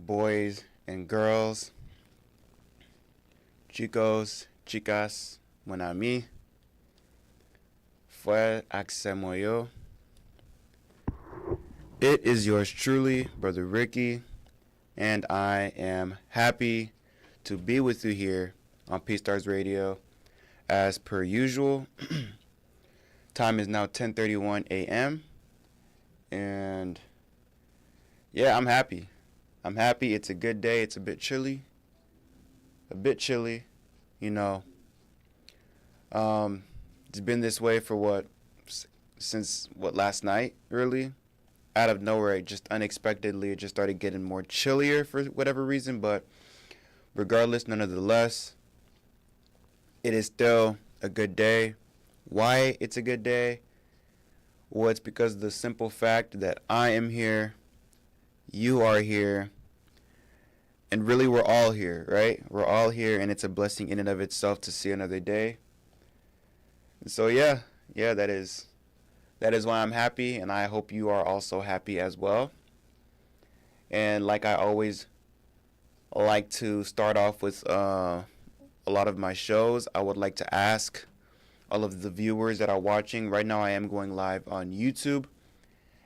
boys and girls, chicos, chicas, mon ami, frère Axel yo. It is yours truly, Brother Ricky, and I am happy to be with you here on Pstars Radio as per usual. Time is now 10:31 a.m. and yeah, I'm happy. It's a good day. It's a bit chilly. You know. It's been this way for since last night, really. Out of nowhere, it just started getting more chillier for whatever reason, but regardless, nonetheless, it is still a good day. Why it's a good day? Well, it's because of the simple fact that I am here, you are here, and really we're all here, right? We're all here, and it's a blessing in and of itself to see another day. And so yeah, that is why I'm happy, and I hope you are also happy as well. And like I always like to start off with a lot of my shows, I would like to ask all of the viewers that are watching. Right now I am going live on YouTube,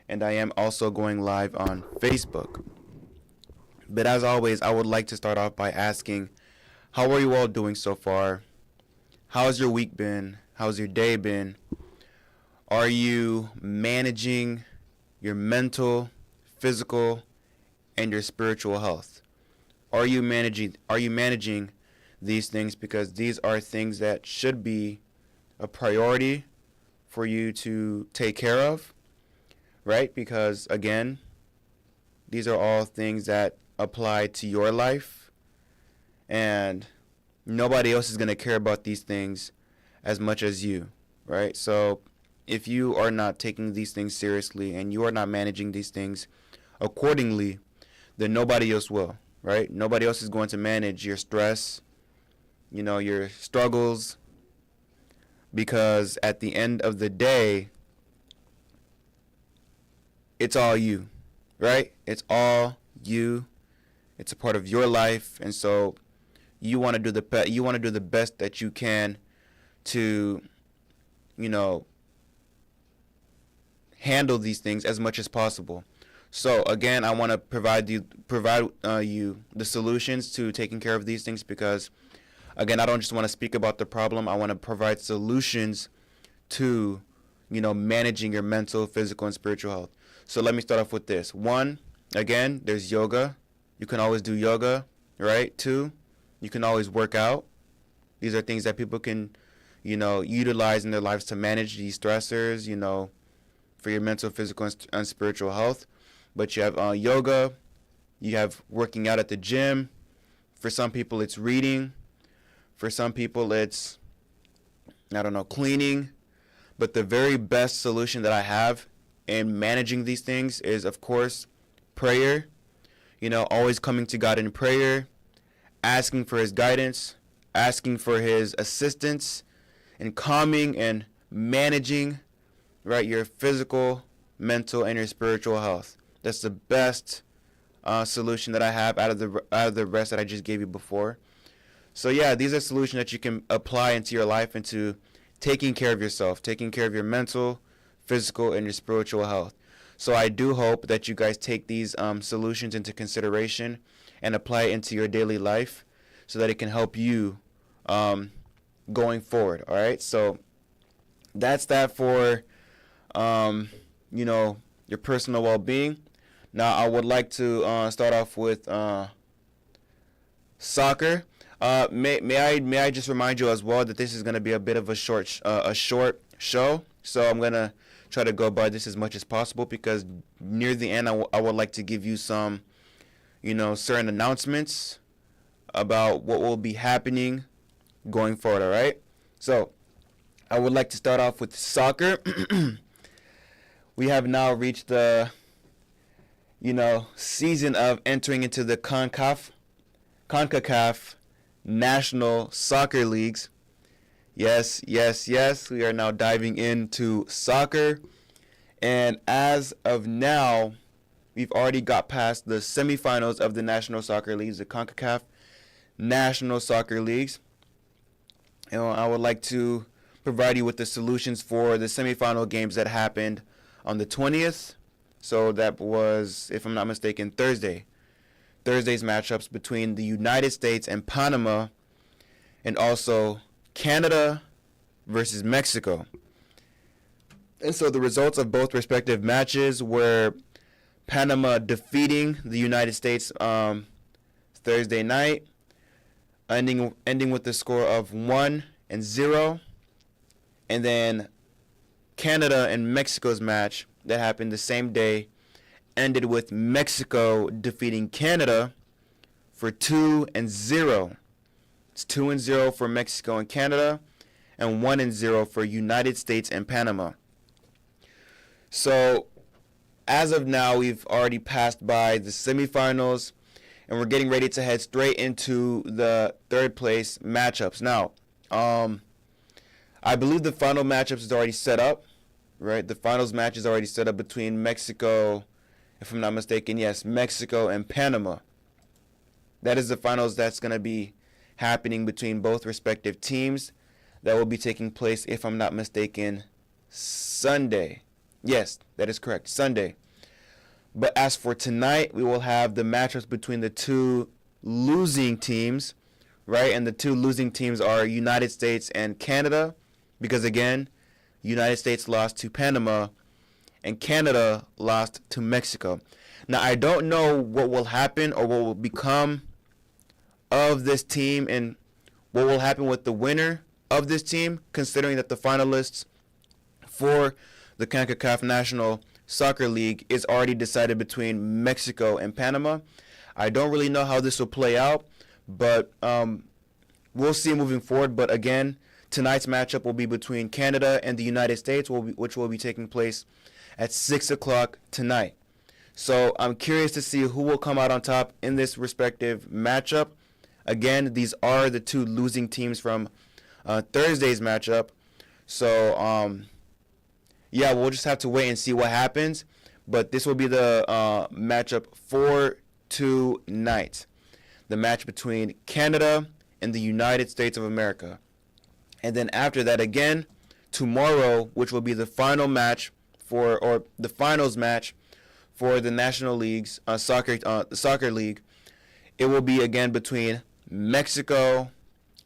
and I am also going live on Facebook. But as always, I would like to start off by asking, how are you all doing so far? How's your week been? How's your day been? Are you managing your mental, physical, and your spiritual health? Are you managing these things? Because these are things that should be a priority for you to take care of, right? Because again, these are all things that apply to your life, and nobody else is going to care about these things as much as you, right? So if you are not taking these things seriously and you are not managing these things accordingly, then nobody else will, right? Nobody else is going to manage your stress, your struggles, because at the end of the day, it's all you, right? It's all you. It's a part of your life, and so you want to do the best that you can to, handle these things as much as possible. So again, I want to provide you the solutions to taking care of these things, because again, I don't just want to speak about the problem. I want to provide solutions to, managing your mental, physical, and spiritual health. So let me start off with this. 1, again, there's yoga. You can always do yoga, right? 2, you can always work out. These are things that people can, utilize in their lives to manage these stressors, for your mental, physical, and spiritual health. But you have yoga. You have working out at the gym. For some people, it's reading. For some people, it's, cleaning. But the very best solution that I have in managing these things is, of course, prayer. Always coming to God in prayer, asking for His guidance, asking for His assistance in calming and managing, right, your physical, mental, and your spiritual health. That's the best solution that I have out of the rest that I just gave you before. So yeah, these are solutions that you can apply into your life, into taking care of yourself, taking care of your mental, physical, and your spiritual health. So I do hope that you guys take these solutions into consideration and apply it into your daily life so that it can help you going forward. All right. So that's that for, your personal well-being. Now I would like to start off with soccer. May I just remind you as well that this is going to be a bit of a short show. So I'm going to try to go by this as much as possible, because near the end I would like to give you some, certain announcements about what will be happening going forward, all right? So I would like to start off with soccer. We have now reached the, season of entering into the CONCACAF National Soccer Leagues. Yes, we are now diving into soccer. And as of now, we've already got past the semifinals of the National Soccer Leagues, the CONCACAF National Soccer Leagues. And I would like to provide you with the solutions for the semifinal games that happened on the 20th. So that was, if I'm not mistaken, Thursday. Thursday's matchups between the United States and Panama, and also Canada versus Mexico. And so the results of both respective matches were Panama defeating the United States Thursday night, ending with the score of 1-0, and then Canada and Mexico's match that happened the same day ended with Mexico defeating Canada for 2-0. It's 2-0 for Mexico and Canada, and 1-0 for United States and Panama. So, as of now, we've already passed by the semifinals, and we're getting ready to head straight into the third place matchups. Now, I believe the final matchups is already set up, right? The finals match is already set up between Mexico, if I'm not mistaken, yes, Mexico and Panama. That is the finals that's going to be happening between both respective teams. That will be taking place, if I'm not mistaken, Sunday. Yes, that is correct, Sunday. But as for tonight, we will have the matchups between the two losing teams, right? And the two losing teams are United States and Canada, because again, United States lost to Panama and Canada lost to Mexico. Now, I don't know what will happen or what will become of this team and what will happen with the winner of this team, considering that the finalists for the CONCACAF National Soccer League is already decided between Mexico and Panama. I don't really know how this will play out, but we'll see moving forward. But again, tonight's matchup will be between Canada and the United States, which will be taking place at 6 o'clock tonight. So I'm curious to see who will come out on top in this respective matchup. Again, these are the two losing teams from Thursday's matchup. So, yeah, we'll just have to wait and see what happens. But this will be the matchup for tonight. The match between Canada and the United States of America. And then after that, again, tomorrow, which will be the final match or the finals match for the National League's soccer league, it will be again between Mexico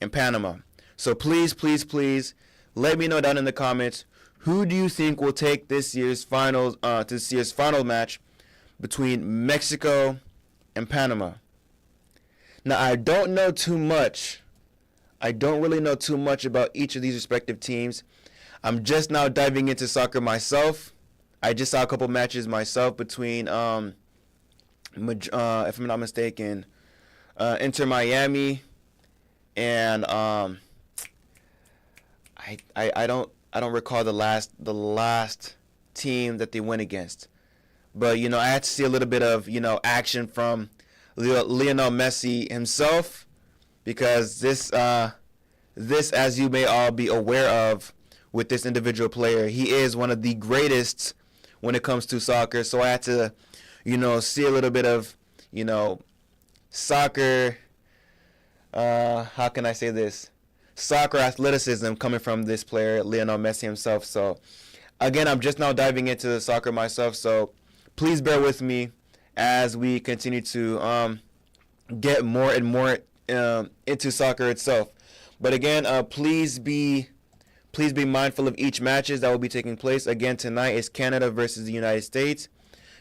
and Panama. So please, please, please, let me know down in the comments, who do you think will take this year's final match between Mexico and Panama? Now, I don't know too much. I don't really know too much about each of these respective teams. I'm just now diving into soccer myself. I just saw a couple matches myself between, if I'm not mistaken, Inter Miami and I don't recall the last team that they went against. But I had to see a little bit of action from Lionel Messi himself, because this, as you may all be aware of, with this individual player, he is one of the greatest when it comes to soccer. So I had to, see a little bit of, soccer, how can I say this? Soccer athleticism coming from this player, Lionel Messi himself. So, again, I'm just now diving into the soccer myself. So, please bear with me as we continue to get more and more into soccer itself. But again, please be mindful of each matches that will be taking place. Again, tonight is Canada versus the United States,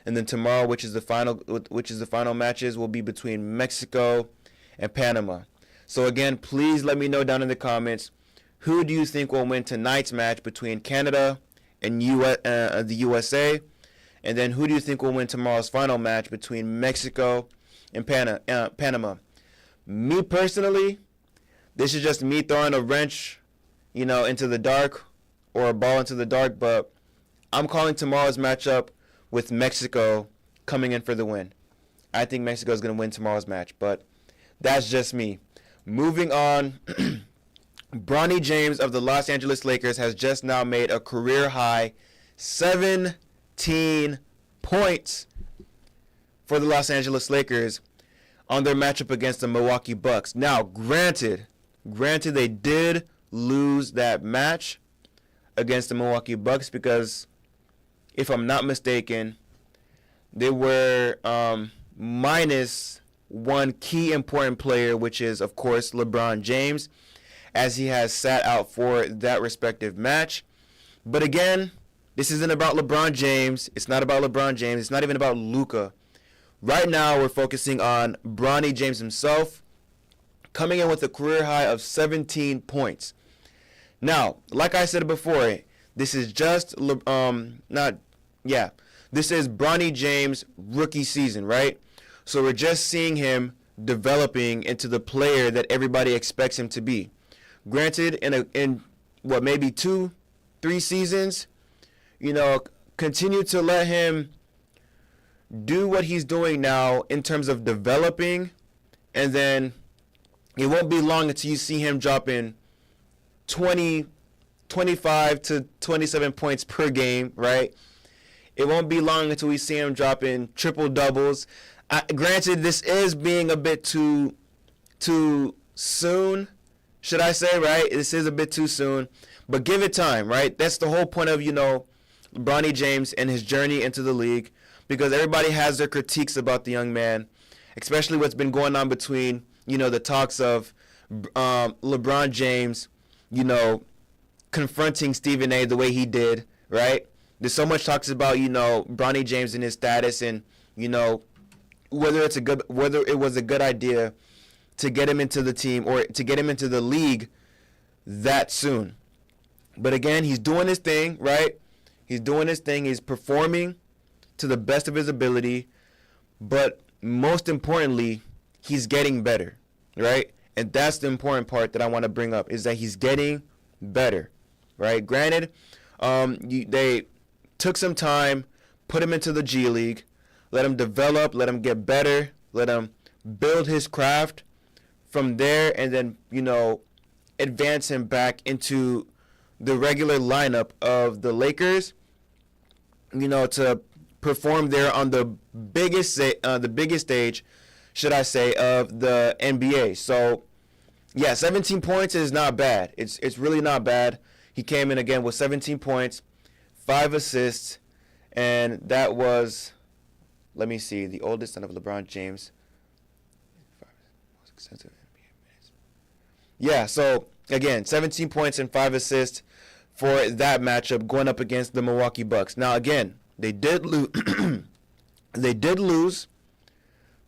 and then tomorrow, which is the final matches, will be between Mexico and Panama. So again, please let me know down in the comments, who do you think will win tonight's match between Canada and the USA, and then who do you think will win tomorrow's final match between Mexico and Panama? Me personally, this is just me throwing a wrench, into the dark, or a ball into the dark, but I'm calling tomorrow's matchup with Mexico coming in for the win. I think Mexico is going to win tomorrow's match, but that's just me. Moving on, Bronny James of the Los Angeles Lakers has just now made a career high 17 points for the Los Angeles Lakers on their matchup against the Milwaukee Bucks. Now, granted, they did lose that match against the Milwaukee Bucks because, if I'm not mistaken, they were minus one key important player, which is, of course, LeBron James, as he has sat out for that respective match. But again, this isn't about LeBron James. It's not about LeBron James. It's not even about Luka. Right now, we're focusing on Bronny James himself, coming in with a career high of 17 points. Now, like I said before, this is just this is Bronny James' rookie season, right? So we're just seeing him developing into the player that everybody expects him to be. Granted, in what, maybe 2-3 seasons, continue to let him do what he's doing now in terms of developing, and then it won't be long until you see him dropping 25 to 27 points per game, right? It won't be long until we see him dropping triple doubles. Granted, this is being a bit too soon, should I say, right? This is a bit too soon, but give it time, right? That's the whole point of, Bronny James and his journey into the league, because everybody has their critiques about the young man, especially what's been going on between, the talks of LeBron James, confronting Stephen A. the way he did, right? There's so much talks about, Bronny James and his status, and, whether it was a good idea to get him into the team or to get him into the league that soon. But again, he's doing his thing, right? He's doing his thing. He's performing to the best of his ability. But most importantly, he's getting better, right? And that's the important part that I want to bring up, is that he's getting better, right? Granted, they took some time, put him into the G League, let him develop, let him get better, let him build his craft from there, and then, advance him back into the regular lineup of the Lakers, to perform there on the biggest stage, should I say, of the NBA. So, yeah, 17 points is not bad. It's really not bad. He came in again with 17 points, 5 assists, and that was, let me see, the oldest son of LeBron James. Yeah, so again, 17 points and 5 assists for that matchup going up against the Milwaukee Bucks. Now again, they did lose. They did lose.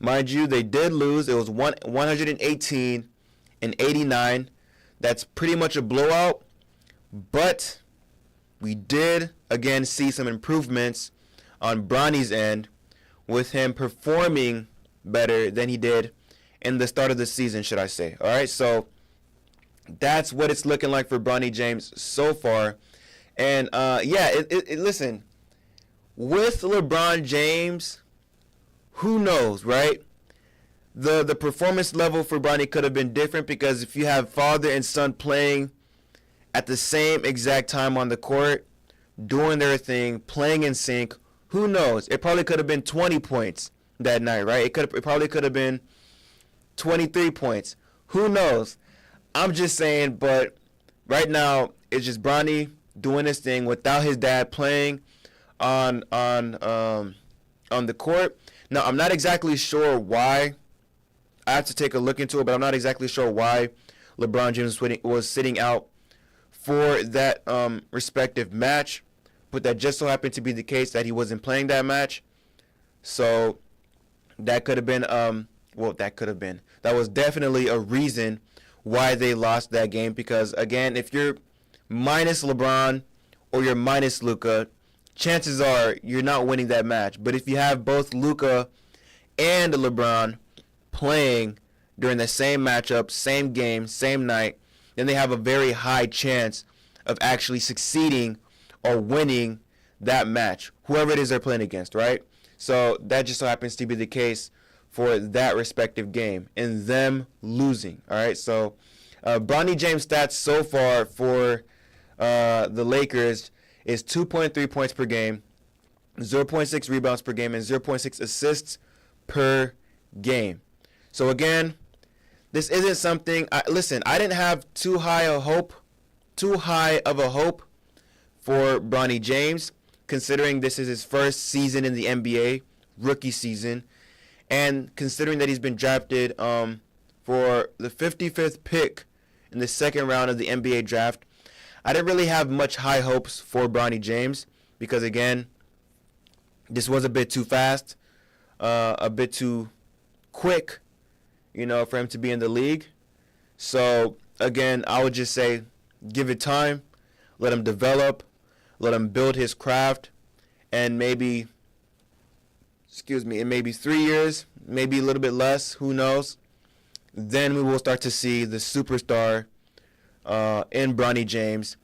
Mind you, they did lose. It was 118-89. That's pretty much a blowout. But we did again see some improvements on Bronny's end, with him performing better than he did in the start of the season, should I say. All right, so that's what it's looking like for Bronny James so far. And, listen, with LeBron James, who knows, right? The performance level for Bronny could have been different, because if you have father and son playing at the same exact time on the court, doing their thing, playing in sync, who knows? It probably could have been 20 points that night, right? It probably could have been 23 points. Who knows? I'm just saying, but right now it's just Bronny doing his thing without his dad playing on the court. Now, I'm not exactly sure why. I have to take a look into it, but I'm not exactly sure why LeBron James was sitting out for that respective match. But that just so happened to be the case that he wasn't playing that match. So that could have been, that was definitely a reason why they lost that game. Because, again, if you're minus LeBron or you're minus Luka, chances are you're not winning that match. But if you have both Luka and LeBron playing during the same matchup, same game, same night, then they have a very high chance of actually succeeding or winning that match, whoever it is they're playing against, right? So that just so happens to be the case for that respective game and them losing, all right? So Bronny James' stats so far for the Lakers is 2.3 points per game, 0.6 rebounds per game, and 0.6 assists per game. So again, this isn't something. Listen, I didn't have too high of a hope for Bronny James, considering this is his first season in the NBA, rookie season, and considering that he's been drafted for the 55th pick in the second round of the NBA draft. I didn't really have much high hopes for Bronny James because, again, this was a bit too fast, a bit too quick, for him to be in the league. So, again, I would just say give it time, let him develop, let him build his craft, and maybe, in maybe 3 years, maybe a little bit less, who knows, then we will start to see the superstar in Bronny James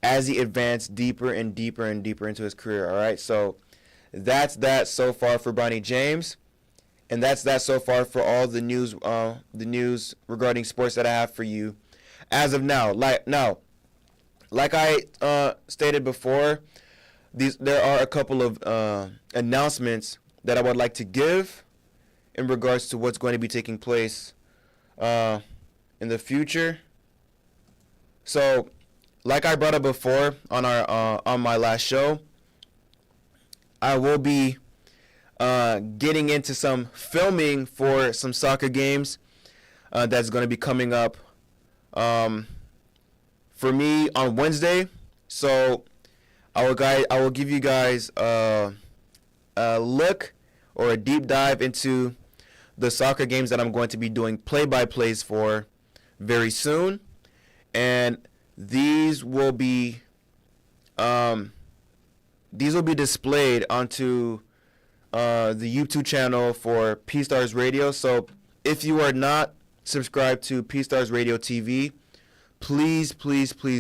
as he advanced deeper and deeper and deeper into his career, all right? So that's that so far for Bronny James. And that's that so far for all the news regarding sports that I have for you as of now. Like I stated before, there are a couple of announcements that I would like to give in regards to what's going to be taking place in the future. So, like I brought up before on my last show, I will be getting into some filming for some soccer games that's going to be coming up for me on Wednesday. So I will give you guys a look or a deep dive into the soccer games that I'm going to be doing play-by-plays for very soon, and these will be displayed onto the YouTube channel for Pstars Radio. So if you are not subscribed to Pstars Radio TV, please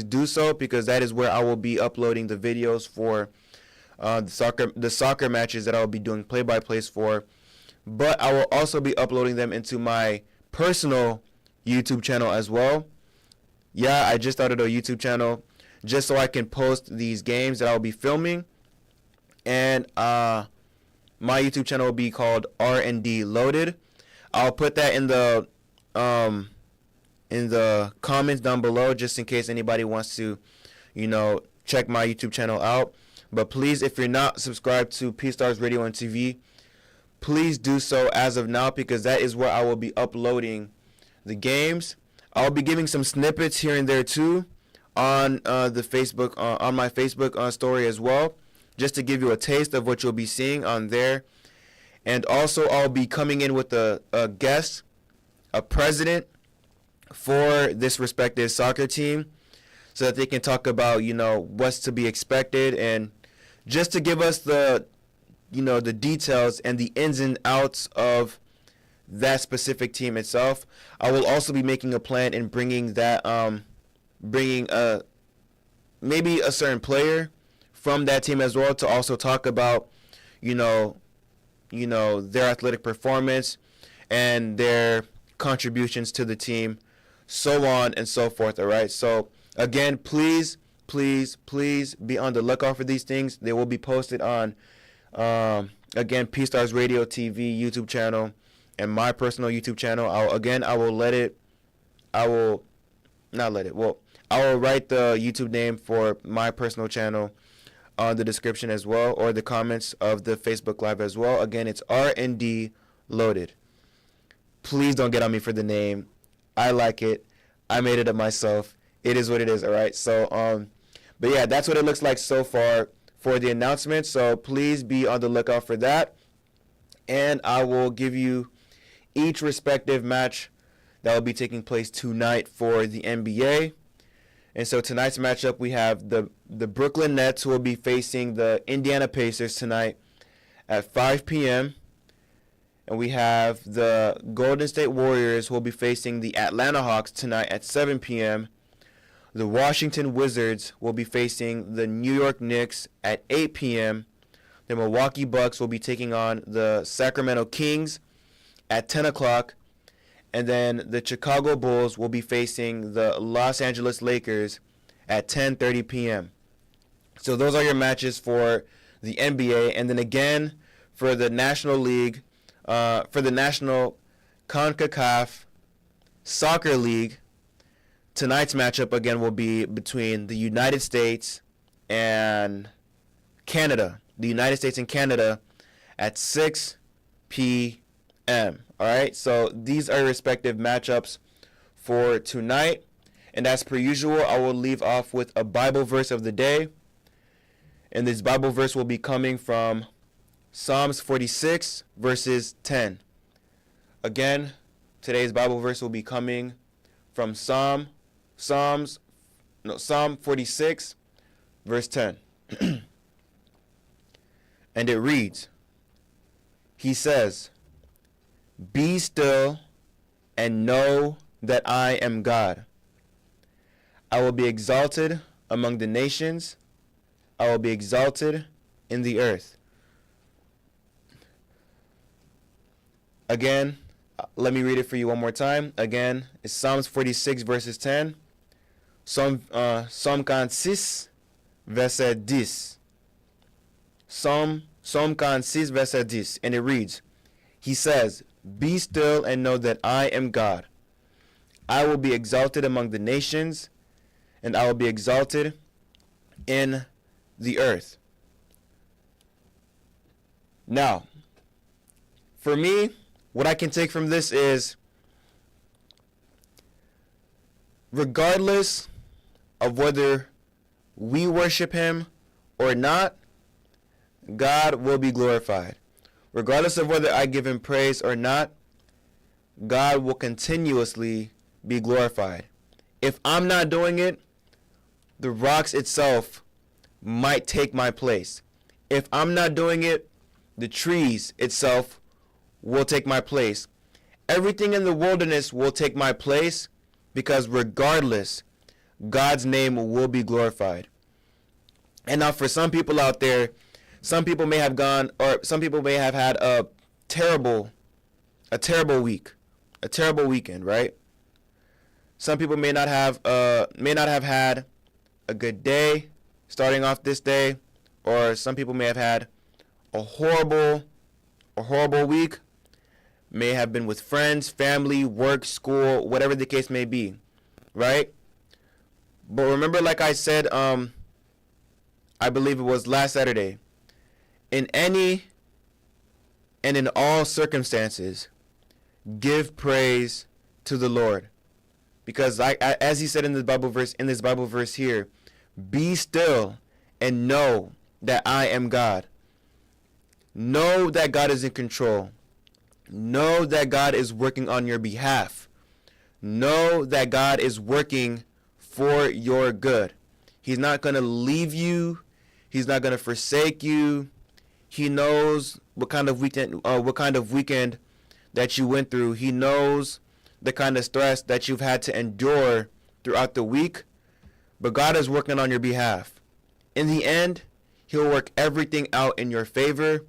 do so, because that is where I will be uploading the videos for the soccer matches that I will be doing play-by-plays for. But I will also be uploading them into my personal YouTube channel as well. Yeah, I just started a YouTube channel just so I can post these games that I'll be filming. And my YouTube channel will be called R&D Loaded. I'll put that in the comments down below, just in case anybody wants to, check my YouTube channel out. But please, if you're not subscribed to Pstars Radio and TV, please do so as of now, because that is where I will be uploading the games. I'll be giving some snippets here and there too on the Facebook, on my Facebook story as well, just to give you a taste of what you'll be seeing on there. And also, I'll be coming in with a guest, a president for this respective soccer team, so that they can talk about, what's to be expected, and just to give us the details and the ins and outs of that specific team itself. I will also be making a plan in bringing maybe a certain player from that team as well, to also talk about, their athletic performance and their contributions to the team, so on and so forth. All right. So again, please be on the lookout for these things. They will be posted on, again, Pstars Radio TV YouTube channel and my personal YouTube channel. I will write the YouTube name for my personal channel on the description as well, or the comments of the Facebook Live as well. Again, it's R&D Loaded. Please don't get on me for the name. I like it. I made it up myself. It is what it is, all right? So, but yeah, that's what it looks like so far for the announcement. So please be on the lookout for that. And I will give you each respective match that will be taking place tonight for the NBA. And so tonight's matchup, we have the Brooklyn Nets, who will be facing the Indiana Pacers tonight at 5 p.m. And we have the Golden State Warriors, who will be facing the Atlanta Hawks tonight at 7 p.m. The Washington Wizards will be facing the New York Knicks at 8 p.m. The Milwaukee Bucks will be taking on the Sacramento Kings at 10 o'clock. And then the Chicago Bulls will be facing the Los Angeles Lakers at 10:30 p.m. So those are your matches for the NBA. And then again, for the National League, for the National CONCACAF Soccer League. Tonight's matchup again will be between the United States and Canada. The United States and Canada at 6 p.m. All right, so these are respective matchups for tonight. And as per usual, I will leave off with a Bible verse of the day. And this Bible verse will be coming from Psalms 46, verses 10. Again, today's Bible verse will be coming from Psalm 46, verse 10. And it reads, he says, "Be still and know that I am God. I will be exalted among the nations. I will be exalted in the earth." Again, let me read it for you one more time. Again, it's Psalms 46, verses 10. Psalm 46, verset 10. Psalm 46, verset 10. And it reads, he says, "Be still and know that I am God. I will be exalted among the nations, and I will be exalted in the earth." Now, for me, what I can take from this is, regardless of whether we worship him or not, God will be glorified. Regardless of whether I give him praise or not, God will continuously be glorified. If I'm not doing it, the rocks itself might take my place. If I'm not doing it, the trees itself will take my place. Everything in the wilderness will take my place, because regardless, God's name will be glorified. And now for some people out there, some people may have had a terrible week, a terrible weekend, right? Some people may not have had a good day starting off this day, or some people may have had a horrible week, may have been with friends, family, work, school, whatever the case may be, right? But remember, like I said, I believe it was last Saturday, in any and in all circumstances, give praise to the Lord. Because as he said in this Bible verse here, be still and know that I am God. Know that God is in control. Know that God is working on your behalf. Know that God is working for your good. He's not going to leave you. He's not going to forsake you. He knows what kind of weekend that you went through. He knows the kind of stress that you've had to endure throughout the week. But God is working on your behalf. In the end, he'll work everything out in your favor,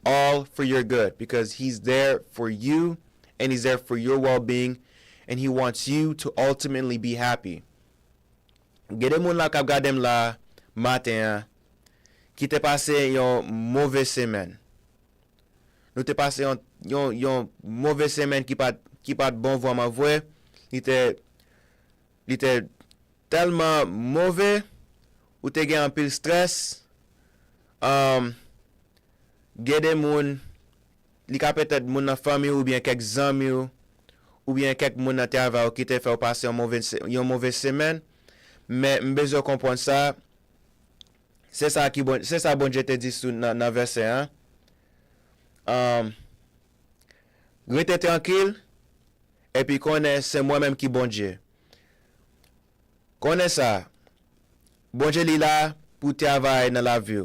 all for your good, because he's there for you and he's there for your well-being, and he wants you to ultimately be happy. Gede moun la kap gadem la matin ki te pase yon mauvais semaine. Nou te pase yon mauvais semaine ki pat bon vwa ma vwe. Li te tellement mauvais ou te gen un pile stress. Gede moun li ka peut-être moun nan fami ou bien kek zami ou bien kek moun nan travail qui te fait passer yon mauvais semaine. Mais m'bezo comprendre ça. C'est ça bon Dieu te dit dans verset 1. Rete tranquille et puis connais c'est moi-même qui bon Dieu. Connais ça. Bon Dieu li là pour travailler dans la vie.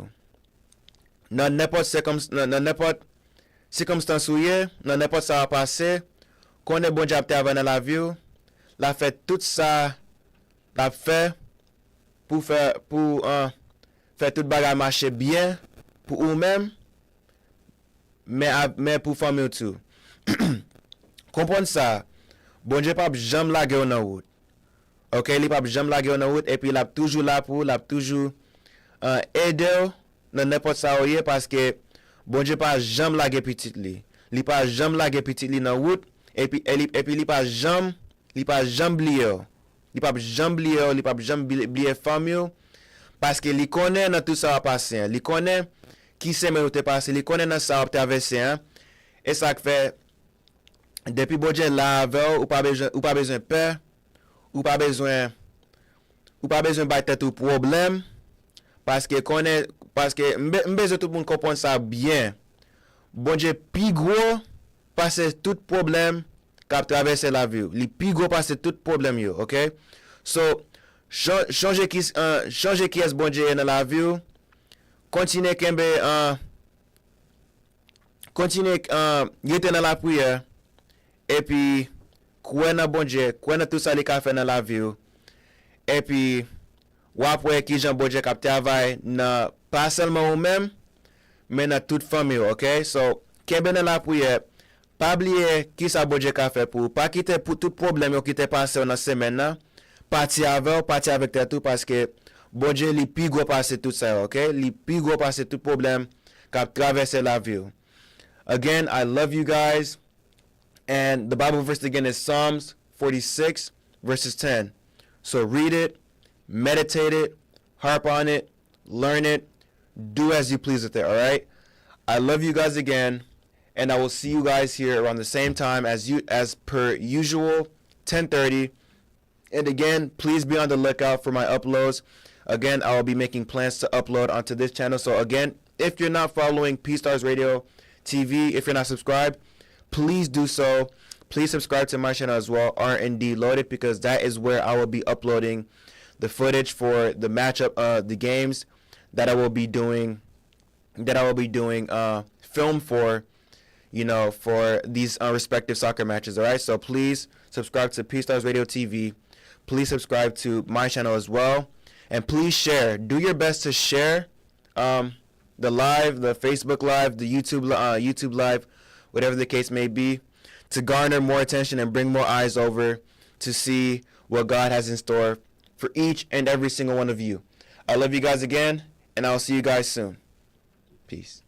Dans n'importe circonstance où dans n'importe ça va passer, connais bon Dieu travailler dans la vie. La fait tout ça la fait pour faire tout bagage marcher bien pour eux-mêmes, mais pour famille tout. Comprendre ça. Bon Dieu pas jamais laguer dans route. OK, il pas jamais laguer dans route et puis il a toujours là pour aider dans n'importe ça parce que bon Dieu pas jamais laguer petit li. li pa jam lage petit li nan route, et puis li pa jam bliye yo. Li pa jam bliye yo, li pa jam bliye fam yo, parce que li connaît dans tout ça va passer. Li connaît qui c'est mais te passé, li connaît dans ça va te averser, hein. Et ça fait depuis bon Dieu là avec ou pas besoin peur, ou pas besoin battre tout problème, parce que m'besoin tout le monde comprendre ça bien. Bon Dieu pi gros passer tout problème qu'a traverser la vie. Li pi gros passer tout problème yo, OK? So changer qui est bon Dieu dans la vie. Continuez kembe yete dans la prière et puis croire dans bon Dieu, croire dans tout ça li ka fait dans la vie. Et puis ou après qui Jean bon Dieu cap travail dans pas seulement ou même mais dans toute famille, OK? So kembe dans la prière, pas oublier qui ça bon Dieu ka fait pour pas quitter pour tout problème qui t'est passé dans semaine là, partir avec tout parce que bon Dieu li pi gros passer tout ça, OK? Li pi gros passer tout problème cap traverser la vie. Again, I love you guys. And the Bible verse again is Psalms 46 verses 10. So read it, meditate it, harp on it, learn it, do as you please with it, all right? I love you guys again, and I will see you guys here around the same time as per usual, 10:30. And again, please be on the lookout for my uploads. Again, I will be making plans to upload onto this channel. So again, if you're not following Pstars Radio TV, if you're not subscribed, please do so. Please subscribe to my channel as well, R&D Loaded, because that is where I will be uploading the footage for the matchup, the games that I will be doing, film for, for these respective soccer matches. All right, so please subscribe to Pstars Radio TV. Please subscribe to my channel as well, and please share. Do your best to share the live, the Facebook live, the YouTube live, whatever the case may be, to garner more attention and bring more eyes over to see what God has in store for each and every single one of you. I love you guys again, and I'll see you guys soon. Peace.